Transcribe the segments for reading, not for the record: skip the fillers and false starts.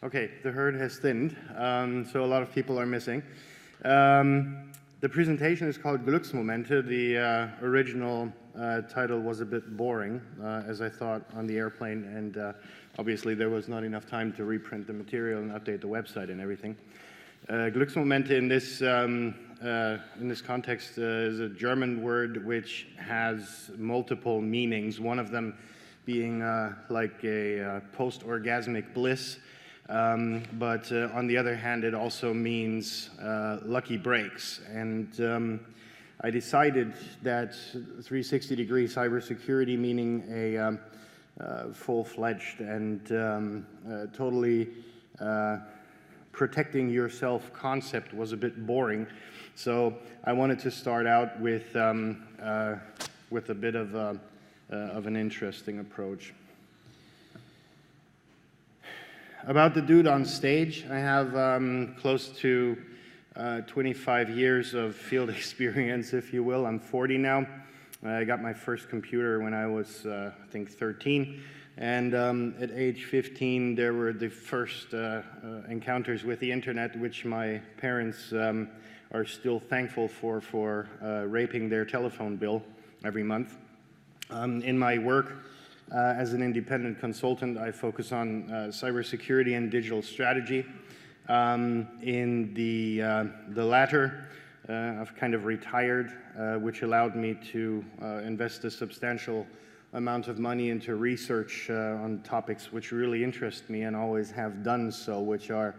Okay, the herd has thinned, so a lot of people are missing. The presentation is called Glücksmomente. The original title was a bit boring, as I thought on the airplane, and obviously there was not enough time to reprint the material and update the website and everything. Glücksmomente in this context is a German word which has multiple meanings, one of them being like a post-orgasmic bliss. But on the other hand, it also means lucky breaks. And I decided that 360-degree cybersecurity, meaning a full-fledged and totally protecting yourself concept, was a bit boring. So I wanted to start out with a bit of an interesting approach. About the dude on stage, I have close to 25 years of field experience, if you will. I'm 40 now. I got my first computer when I was, I think, 13. And at age 15, there were the first encounters with the internet, which my parents are still thankful for raping their telephone bill every month. In my work, as an independent consultant, I focus on cybersecurity and digital strategy. In the latter, I've kind of retired, which allowed me to invest a substantial amount of money into research on topics which really interest me and always have done so, which are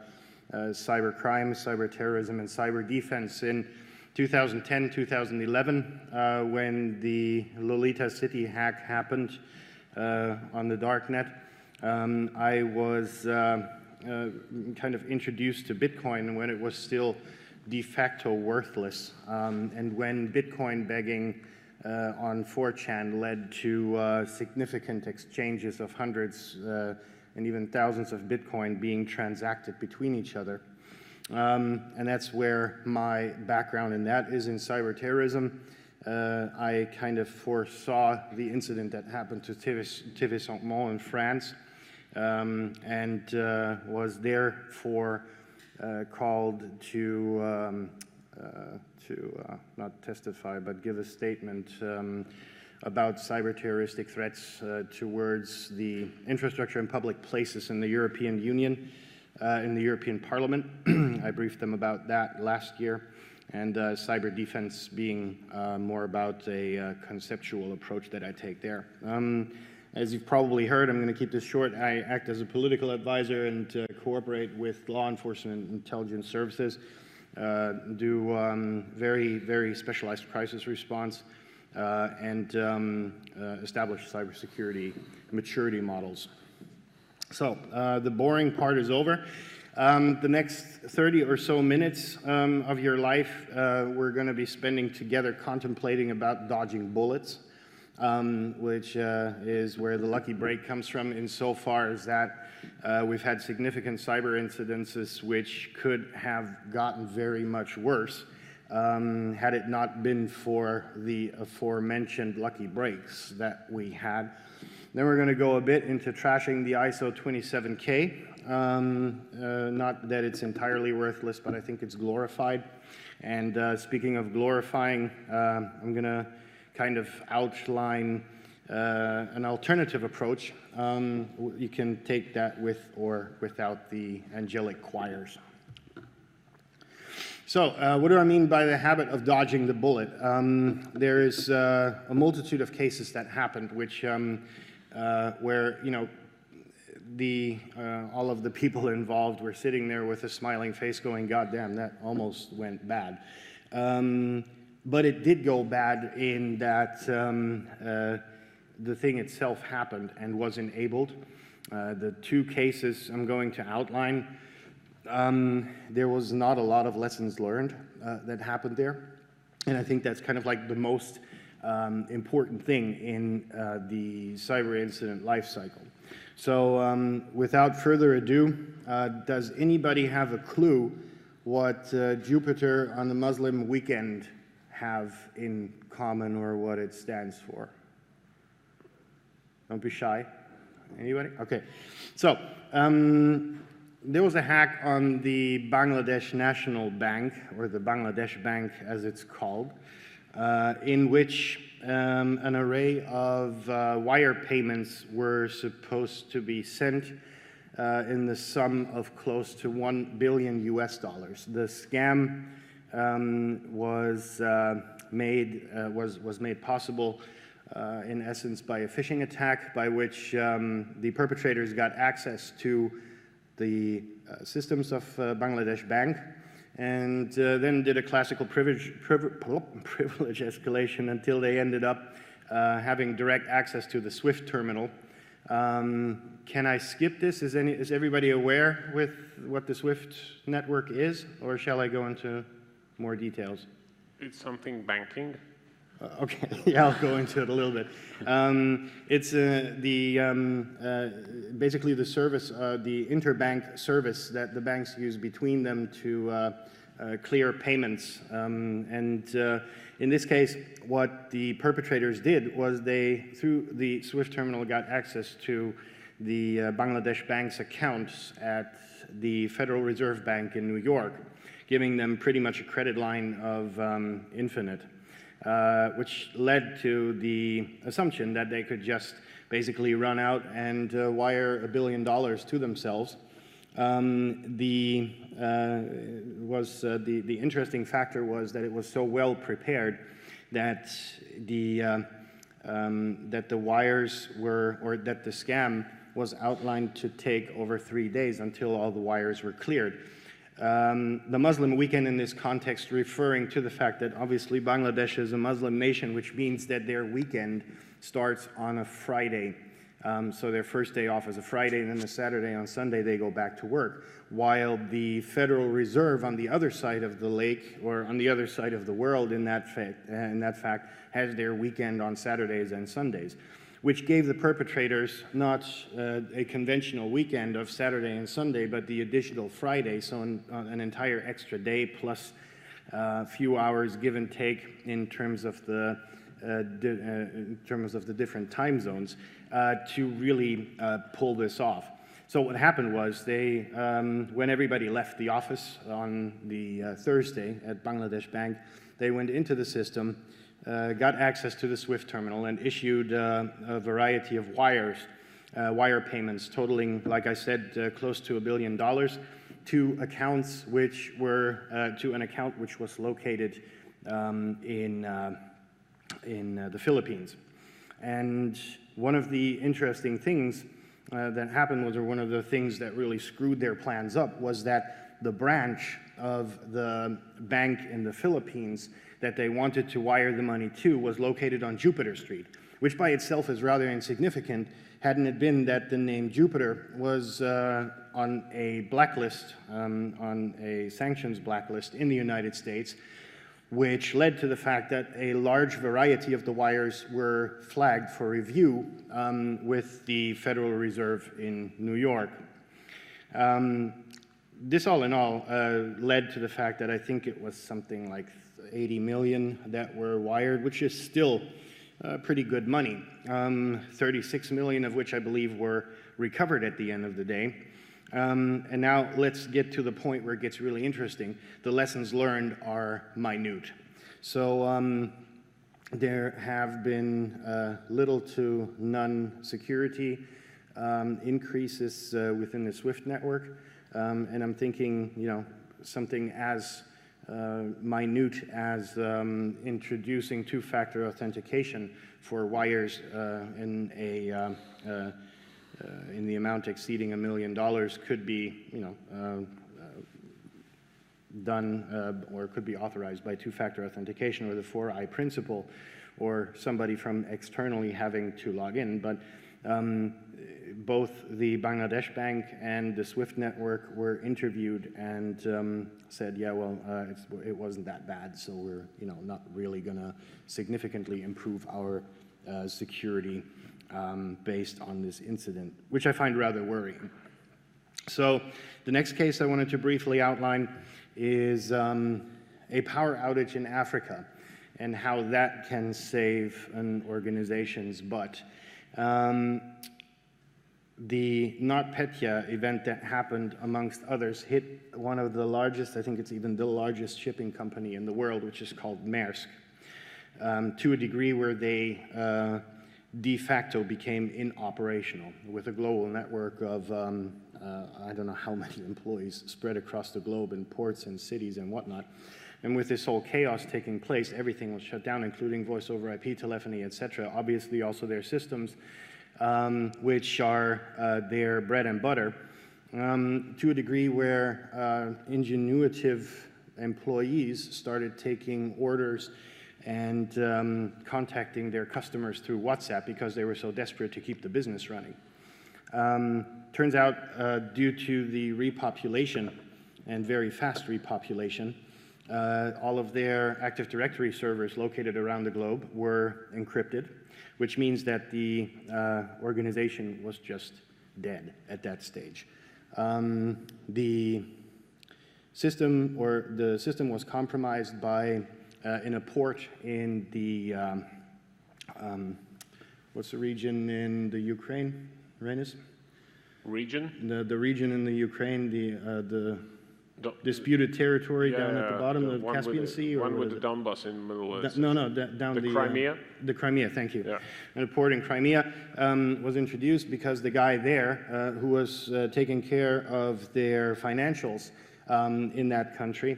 cybercrime, cyber terrorism, and cyber defense. In 2010, 2011, when the Lolita City hack happened, on the darknet, I was kind of introduced to Bitcoin when it was still de facto worthless, and when Bitcoin begging on 4chan led to significant exchanges of hundreds and even thousands of Bitcoin being transacted between each other. And that's where my background in that is, in cyber terrorism. I kind of foresaw the incident that happened to Thévé-Saint-Mont in France, and was therefore called to not testify, but give a statement about cyber terroristic threats towards the infrastructure and public places in the European Union, in the European Parliament. I briefed them about that last year. And cyber defense being more about a conceptual approach that I take there. As you've probably heard, I'm going to keep this short. I act as a political advisor and cooperate with law enforcement and intelligence services, do very, very specialized crisis response, and establish cybersecurity maturity models. So the boring part is over. The next 30 or so minutes of your life, we're going to be spending together contemplating about dodging bullets, which is where the lucky break comes from, insofar as that we've had significant cyber incidences which could have gotten very much worse had it not been for the aforementioned lucky breaks that we had. Then we're going to go a bit into trashing the ISO 27K. Not that it's entirely worthless, but I think it's glorified. And speaking of glorifying, I'm going to kind of outline an alternative approach. You can take that with or without the angelic choirs. So what do I mean by the habit of dodging the bullet? There is a multitude of cases that happened which where, you know, all of the people involved were sitting there with a smiling face going, God damn, that almost went bad. But it did go bad in that the thing itself happened and was enabled. The two cases I'm going to outline, there was not a lot of lessons learned that happened there. And I think that's kind of like the most important thing in the cyber incident life cycle. So without further ado, does anybody have a clue what Jupiter on the Muslim weekend have in common, or what it stands for? Don't be shy. Anybody? Okay. So there was a hack on the Bangladesh National Bank, or the Bangladesh Bank as it's called, in which an array of wire payments were supposed to be sent in the sum of close to $1 billion US. The scam was made possible in essence by a phishing attack by which the perpetrators got access to the systems of Bangladesh Bank and then did a classical privilege escalation until they ended up having direct access to the SWIFT terminal. Can I skip this? Is everybody aware with what the SWIFT network is, or shall I go into more details? It's something banking. Okay, yeah, I'll go into it a little bit. It's basically the service, the interbank service that the banks use between them to clear payments. In this case, what the perpetrators did was they, through the SWIFT terminal, got access to the Bangladesh Bank's accounts at the Federal Reserve Bank in New York, giving them pretty much a credit line of infinite. Which led to the assumption that they could just basically run out and wire $1 billion to themselves. The interesting factor was that it was so well prepared that the wires were, or that the scam was outlined to take over 3 days until all the wires were cleared. The Muslim weekend in this context referring to the fact that obviously Bangladesh is a Muslim nation, which means that their weekend starts on a Friday. So their first day off is a Friday, and then the Saturday on Sunday they go back to work, while the Federal Reserve on the other side of the lake, or on the other side of the world in that fact, has their weekend on Saturdays and Sundays, which gave the perpetrators not a conventional weekend of Saturday and Sunday, but the additional Friday, so an entire extra day plus a few hours give and take in terms of the different time zones to really pull this off. So what happened was they, when everybody left the office on the Thursday at Bangladesh Bank, they went into the system, got access to the SWIFT terminal and issued a variety of wire payments totaling, like I said, close to $1 billion to accounts which were, to an account which was located in the Philippines. And one of the interesting things that happened was, or one of the things that really screwed their plans up, was that the branch of the bank in the Philippines that they wanted to wire the money to was located on Jupiter Street, which by itself is rather insignificant, hadn't it been that the name Jupiter was on a blacklist, on a sanctions blacklist in the United States, which led to the fact that a large variety of the wires were flagged for review with the Federal Reserve in New York. This all in all led to the fact that I think it was something like 80 million that were wired, which is still pretty good money. 36 million of which I believe were recovered at the end of the day. And now let's get to the point where it gets really interesting. The lessons learned are minute. So there have been little to none security increases within the SWIFT network. And I'm thinking, you know, something as minute as introducing two-factor authentication for wires in the amount exceeding $1 million could be, you know, done or could be authorized by two-factor authentication or the 4i principle, or somebody from externally having to log in. But both the Bangladesh Bank and the SWIFT network were interviewed and said, yeah, well, it wasn't that bad, so we're, you know, not really going to significantly improve our security based on this incident, which I find rather worrying. So the next case I wanted to briefly outline is a power outage in Africa and how that can save an organization's butt. the NotPetya event that happened, amongst others, hit one of the largest, I think it's even the largest shipping company in the world, which is called Maersk, to a degree where they de facto became inoperational with a global network of, I don't know how many employees spread across the globe in ports and cities and whatnot. And with this whole chaos taking place, everything was shut down, including voice over IP, telephony, etc. Obviously also their systems, which are their bread and butter, to a degree where ingenuitive employees started taking orders and contacting their customers through WhatsApp because they were so desperate to keep the business running. Turns out, due to the repopulation, and very fast repopulation, all of their Active Directory servers located around the globe were encrypted, which means that the organization was just dead at that stage. The system was compromised by in a port in the what's the region in the Ukraine, Renis? Region? The region in the Ukraine, the disputed territory down at the bottom of the Caspian Sea? Or one with the Donbass in the middle. Down the Crimea? The Crimea, thank you. Yeah. And a port in Crimea was introduced because the guy there, who was taking care of their financials in that country,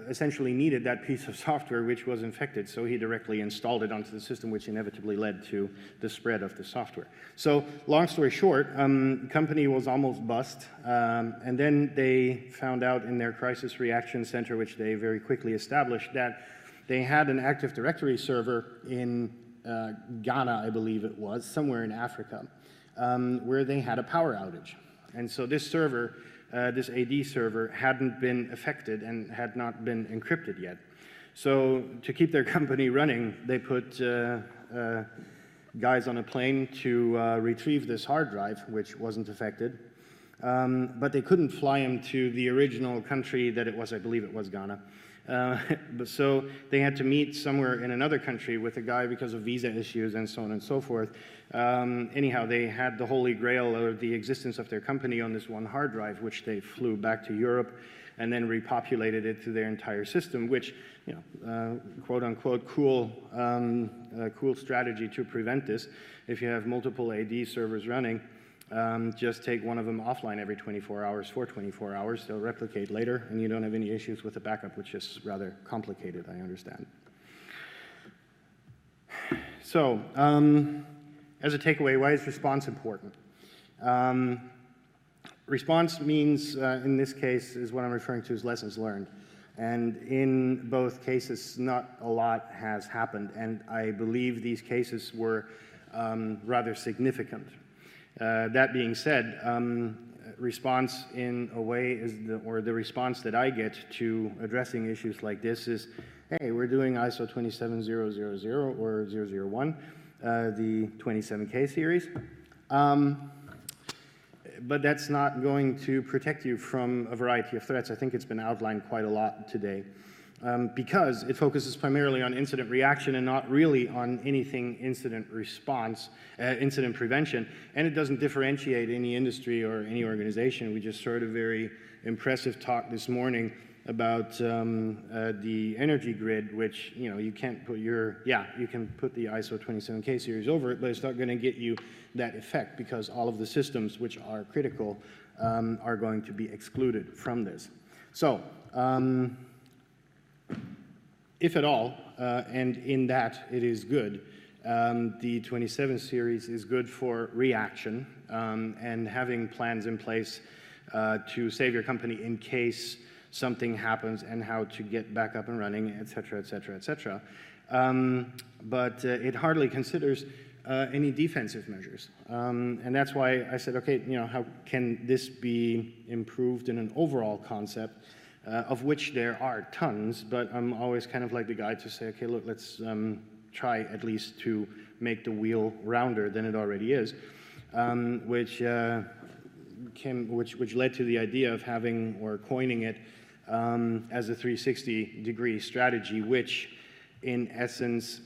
essentially needed that piece of software which was infected, so he directly installed it onto the system, which inevitably led to the spread of the software. So, long story short, company was almost bust, and then they found out in their crisis reaction center, which they very quickly established, that they had an Active Directory server in Ghana, I believe it was, somewhere in Africa, where they had a power outage. And so this server, this AD server, hadn't been affected and had not been encrypted yet. So to keep their company running, they put guys on a plane to retrieve this hard drive, which wasn't affected. But they couldn't fly him to the original country that it was, I believe it was Ghana. So they had to meet somewhere in another country with a guy because of visa issues and so on and so forth. Anyhow, they had the holy grail of the existence of their company on this one hard drive, which they flew back to Europe and then repopulated it to their entire system, which, you know, quote unquote, cool strategy to prevent this. If you have multiple AD servers running, just take one of them offline every 24 hours for 24 hours. They'll replicate later, and you don't have any issues with the backup, which is rather complicated, I understand. So, as a takeaway, why is response important? Response means, in this case, is what I'm referring to as lessons learned. And in both cases, not a lot has happened, and I believe these cases were rather significant. That being said, response in a way is the response that I get to addressing issues like this is, hey, we're doing ISO 27000 or 001, the 27K series. But that's not going to protect you from a variety of threats. I think it's been outlined quite a lot today. Because it focuses primarily on incident reaction and not really on anything incident response, incident prevention, and it doesn't differentiate any industry or any organization. We just heard a very impressive talk this morning about the energy grid, which, you know, you can't put your, you can put the ISO 27K series over it, but it's not going to get you that effect because all of the systems which are critical are going to be excluded from this. So, if at all, and in that it is good, the 27 series is good for reaction and having plans in place to save your company in case something happens and how to get back up and running, et cetera, et cetera, et cetera. But it hardly considers any defensive measures. And that's why I said, okay, you know, how can this be improved in an overall concept? Of which there are tons, but I'm always kind of like the guy to say, okay, look, let's try at least to make the wheel rounder than it already is, which led to the idea of having or coining it as a 360-degree strategy, which in essence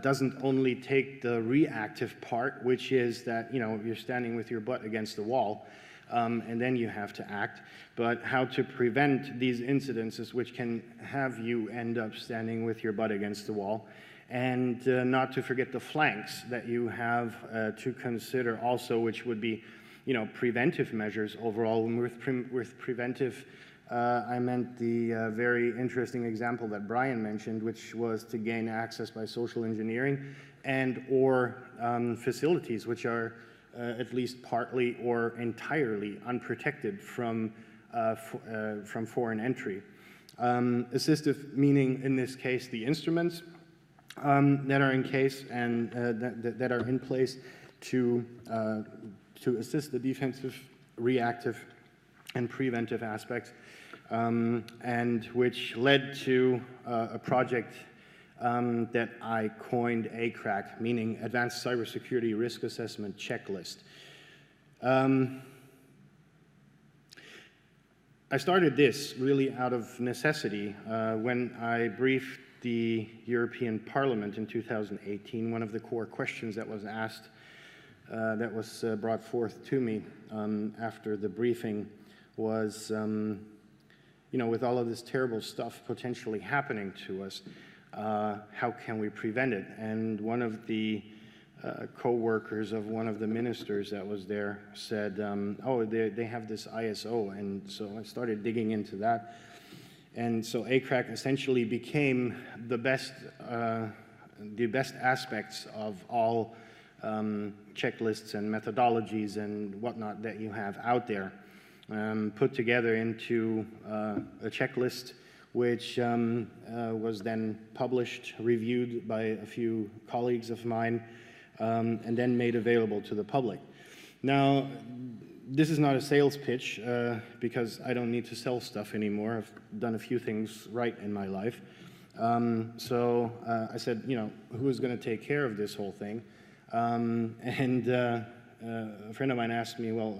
doesn't only take the reactive part, which is that, you're standing with your butt against the wall, and then you have to act, but how to prevent these incidences which can have you end up standing with your butt against the wall, and not to forget the flanks that you have to consider also, which would be, preventive measures overall. And with preventive, I meant the very interesting example that Brian mentioned, which was to gain access by social engineering and or facilities which are at least partly or entirely unprotected from foreign entry. Assistive meaning, in this case, the instruments that are in case and that are in place to assist the defensive, reactive, and preventive aspects, and which led to a project that I coined ACRAC, meaning Advanced Cybersecurity Risk Assessment Checklist. I started this really out of necessity when I briefed the European Parliament in 2018. One of the core questions that was asked, that was brought forth to me after the briefing was, with all of this terrible stuff potentially happening to us, how can we prevent it? And one of the co-workers of one of the ministers that was there said, oh, they have this ISO, and so I started digging into that. And so ACRAC essentially became the best aspects of all checklists and methodologies and whatnot that you have out there, put together into a checklist, which was then published, reviewed by a few colleagues of mine, and then made available to the public. Now, this is not a sales pitch, because I don't need to sell stuff anymore. I've done a few things right in my life. So I said, who's going to take care of this whole thing? And a friend of mine asked me, well,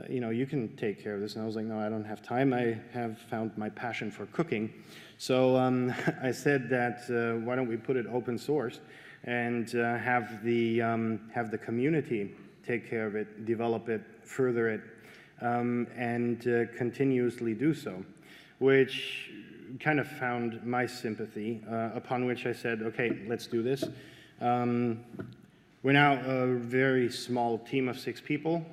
you can take care of this. And I was like, no, I don't have time. I have found my passion for cooking. So I said that why don't we put it open source and have the community take care of it, develop it, further it, and continuously do so, which kind of found my sympathy, upon which I said, okay, let's do this. We're now a very small team of 6 people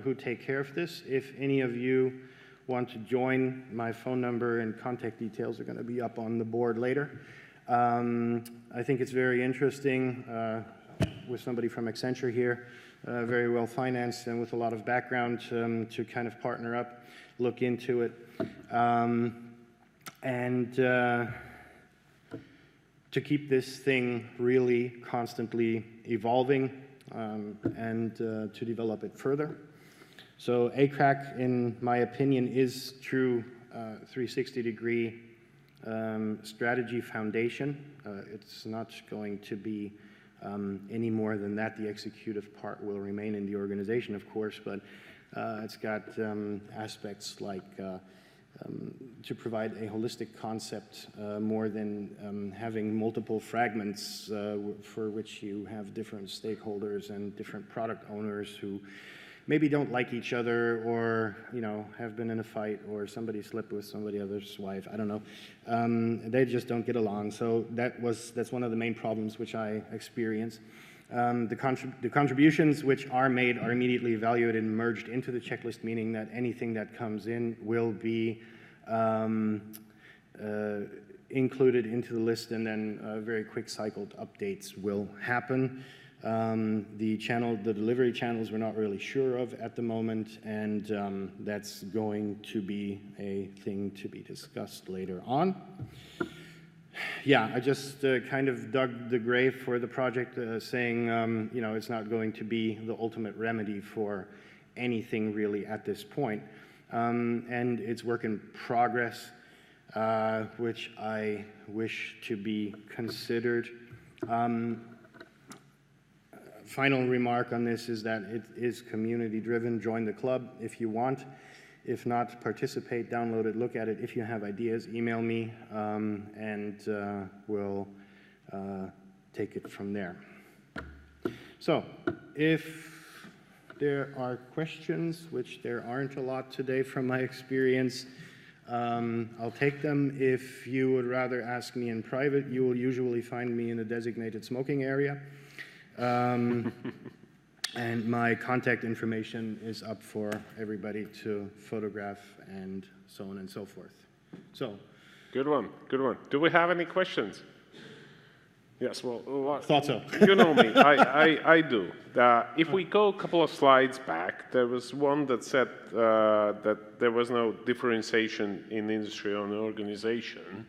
who take care of this. If any of you want to join, my phone number and contact details are going to be up on the board later. I think it's very interesting with somebody from Accenture here, very well financed and with a lot of background to kind of partner up, look into it, and to keep this thing really constantly evolving and to develop it further. So ACRAC, in my opinion, is true 360-degree strategy foundation. It's not going to be any more than that. The executive part will remain in the organization, of course, but it's got aspects like to provide a holistic concept more than having multiple fragments for which you have different stakeholders and different product owners who maybe don't like each other, or have been in a fight, or somebody slept with somebody else's wife. I don't know. They just don't get along. So that's one of the main problems which I experience. The contributions which are made are immediately evaluated and merged into the checklist, meaning that anything that comes in will be included into the list, and then very quick cycled updates will happen. The delivery channels we're not really sure of at the moment, and that's going to be a thing to be discussed later on. Yeah, I just kind of dug the grave for the project, saying, it's not going to be the ultimate remedy for anything really at this point. And it's work in progress, which I wish to be considered. Final remark on this is that it is community-driven. Join the club if you want. If not, participate, download it, look at it. If you have ideas, email me, and we'll take it from there. So, if there are questions, which there aren't a lot today from my experience, I'll take them. If you would rather ask me in private, you will usually find me in a designated smoking area. And my contact information is up for everybody to photograph and so on and so forth. So. Good one, good one. Do we have any questions? Yes, well, thought so. You know me, I do. If we go a couple of slides back, there was one that said that there was no differentiation in industry or organization.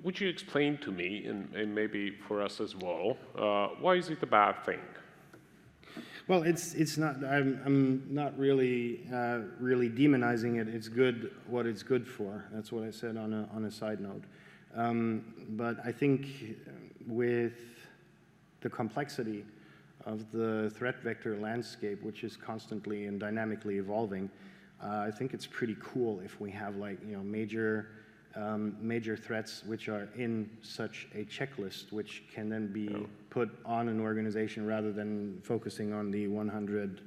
Would you explain to me, and maybe for us as well, why is it a bad thing? Well, it's not. I'm not really really demonizing it. It's good what it's good for. That's what I said on a side note. But I think with the complexity of the threat vector landscape, which is constantly and dynamically evolving, I think it's pretty cool if we have major threats which are in such a checklist, which can then be put on an organization rather than focusing on the 100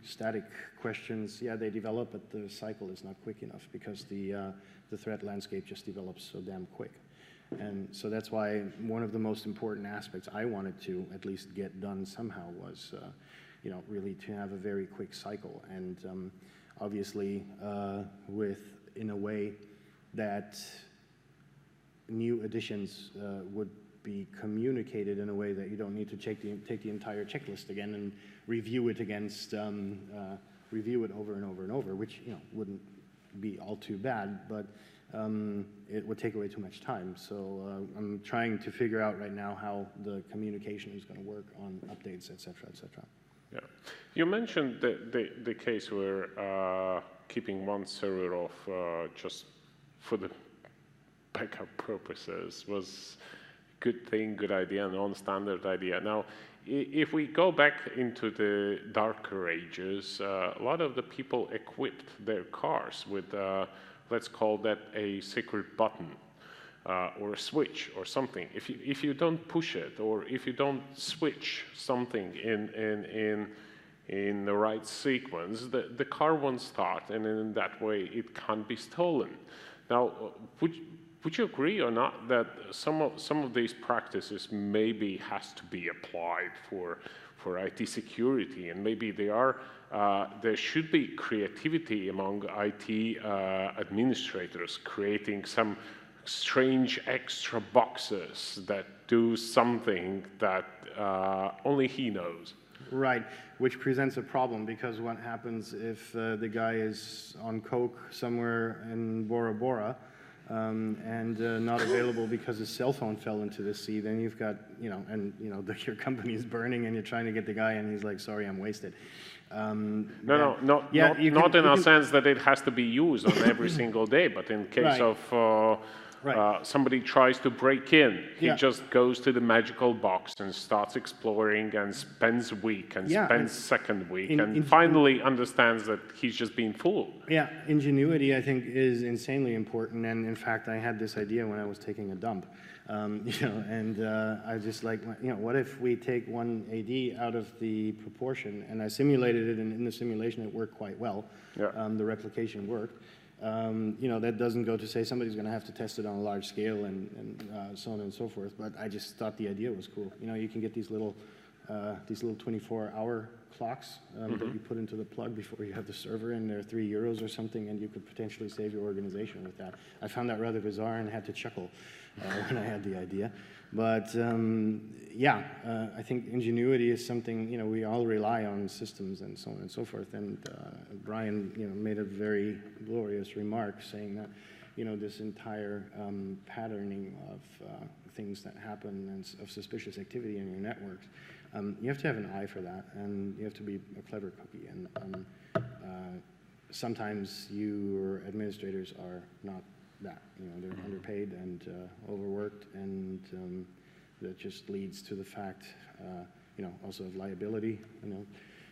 static questions. Yeah, they develop, but the cycle is not quick enough because the threat landscape just develops so damn quick. And so that's why one of the most important aspects I wanted to at least get done somehow was, really to have a very quick cycle. And obviously, in a way that new additions would be communicated in a way that you don't need to take the entire checklist again and review it against, review it over and over and over, which wouldn't be all too bad, but it would take away too much time. So I'm trying to figure out right now how the communication is going to work on updates, et cetera, et cetera. Yeah. You mentioned the case where keeping one server off just for the backup purposes was a good thing, good idea, and non-standard idea. Now, if we go back into the darker ages, a lot of the people equipped their cars with, let's call that a secret button or a switch or something. If you don't push it, or if you don't switch something in the right sequence, the car won't start, and in that way it can't be stolen. Now, would you agree or not that some of these practices maybe has to be applied for IT security, and maybe there should be creativity among IT administrators creating some strange extra boxes that do something that only he knows? Right, which presents a problem, because what happens if the guy is on coke somewhere in Bora Bora and not available because his cell phone fell into the sea? Then you've got, your company is burning and you're trying to get the guy and he's like, sorry, I'm wasted. Not in a sense that it has to be used on every single day, but in case of somebody tries to break in, he just goes to the magical box and starts exploring and spends a week and spends second week and finally understands that he's just being fooled. Yeah, ingenuity, I think, is insanely important. And in fact, I had this idea when I was taking a dump, and I just what if we take one AD out of the proportion? And I simulated it, and in the simulation it worked quite well. Yeah. The replication worked. That doesn't go to say somebody's going to have to test it on a large scale and so on and so forth. But I just thought the idea was cool. You can get these little 24-hour clocks that you put into the plug before you have the server, and they're €3 or something, and you could potentially save your organization with that. I found that rather bizarre and had to chuckle when I had the idea. But I think ingenuity is something, we all rely on systems and so on and so forth. And Brian, made a very glorious remark saying that, this entire patterning of things that happen and of suspicious activity in your networks, you have to have an eye for that, and you have to be a clever cookie. And sometimes your administrators are not that. They're underpaid and overworked, and that just leads to the fact, also of liability.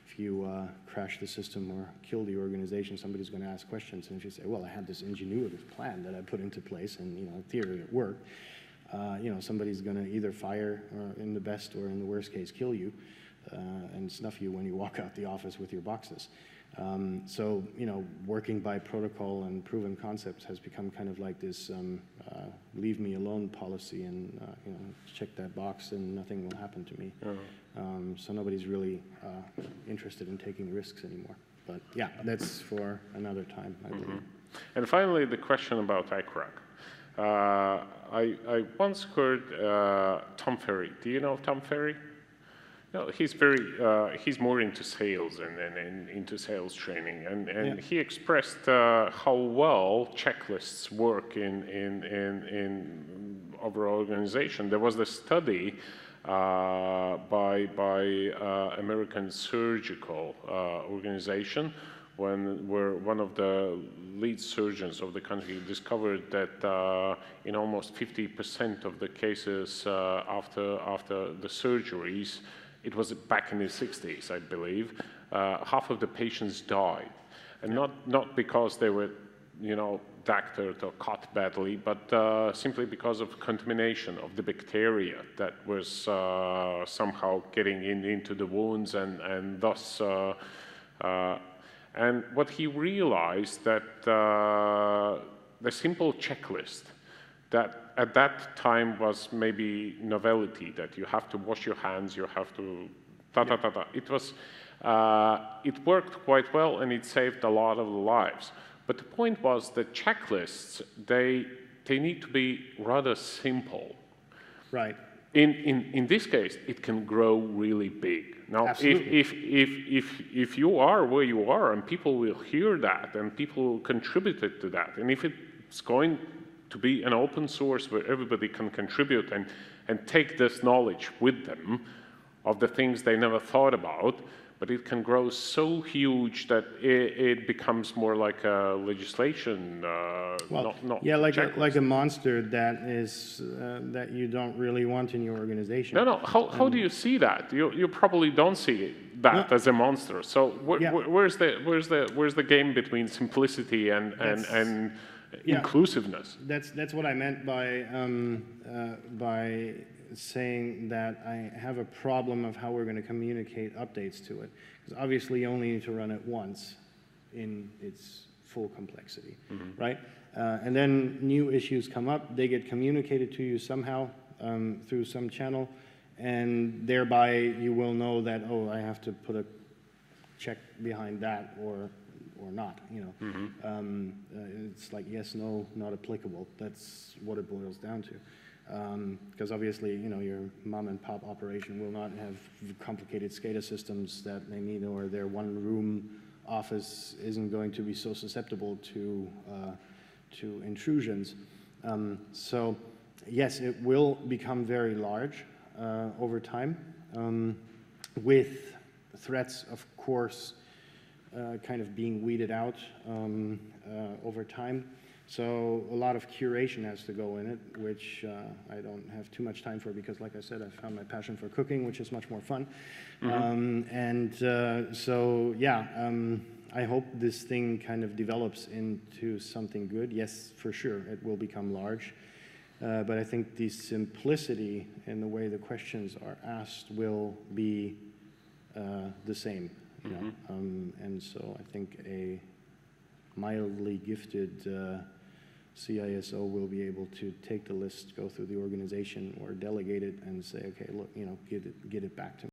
if you crash the system or kill the organization, somebody's going to ask questions. And if you say, well, I had this ingenuitive plan that I put into place, and in theory it worked, somebody's going to either fire, or in the best or in the worst case, kill you and snuff you when you walk out the office with your boxes. So, working by protocol and proven concepts has become kind of like this leave me alone policy, and check that box and nothing will happen to me. So nobody's really interested in taking risks anymore. But yeah, that's for another time, I believe. And finally, the question about ICRAC. I once heard Tom Ferry. Do you know Tom Ferry? No, he's more into sales and into sales training, and he expressed how well checklists work in our organization. There was this study by American Surgical Organization, where one of the lead surgeons of the country discovered that in almost 50% of the cases after the surgeries, it was back in the 60s, I believe, half of the patients died. And not because they were, doctored or cut badly, but simply because of contamination of the bacteria that was somehow getting into the wounds, and thus, and what he realized that the simple checklist that at that time was maybe novelty, that you have to wash your hands, you have to It was, it worked quite well, and it saved a lot of lives. But the point was that checklists, they need to be rather simple. Right. In this case, it can grow really big. Now, if you are where you are, and people will hear that, and people contributed to that, and if it's going to be an open source where everybody can contribute and take this knowledge with them of the things they never thought about, but it can grow so huge that it becomes more like a legislation. Like a monster that is that you don't really want in your organization. No. How do you see that? You probably don't see that as a monster. So where's the game between simplicity and inclusive-ness? That's what I meant by saying that I have a problem of how we're going to communicate updates to it. Because obviously you only need to run it once in its full complexity, right? And then new issues come up, they get communicated to you somehow through some channel, and thereby you will know that, oh, I have to put a check behind that or not, It's like yes, no, not applicable. That's what it boils down to. Because obviously, your mom and pop operation will not have complicated SCADA systems that they need, or their one-room office isn't going to be so susceptible to intrusions. So, yes, it will become very large over time, with threats, of course, kind of being weeded out over time. So a lot of curation has to go in it, which I don't have too much time for because, like I said, I found my passion for cooking, which is much more fun. I hope this thing kind of develops into something good. Yes, for sure, it will become large. But I think the simplicity in the way the questions are asked will be the same. And so I think a mildly gifted CISO will be able to take the list, go through the organization, or delegate it and say, okay, look, get it back to me.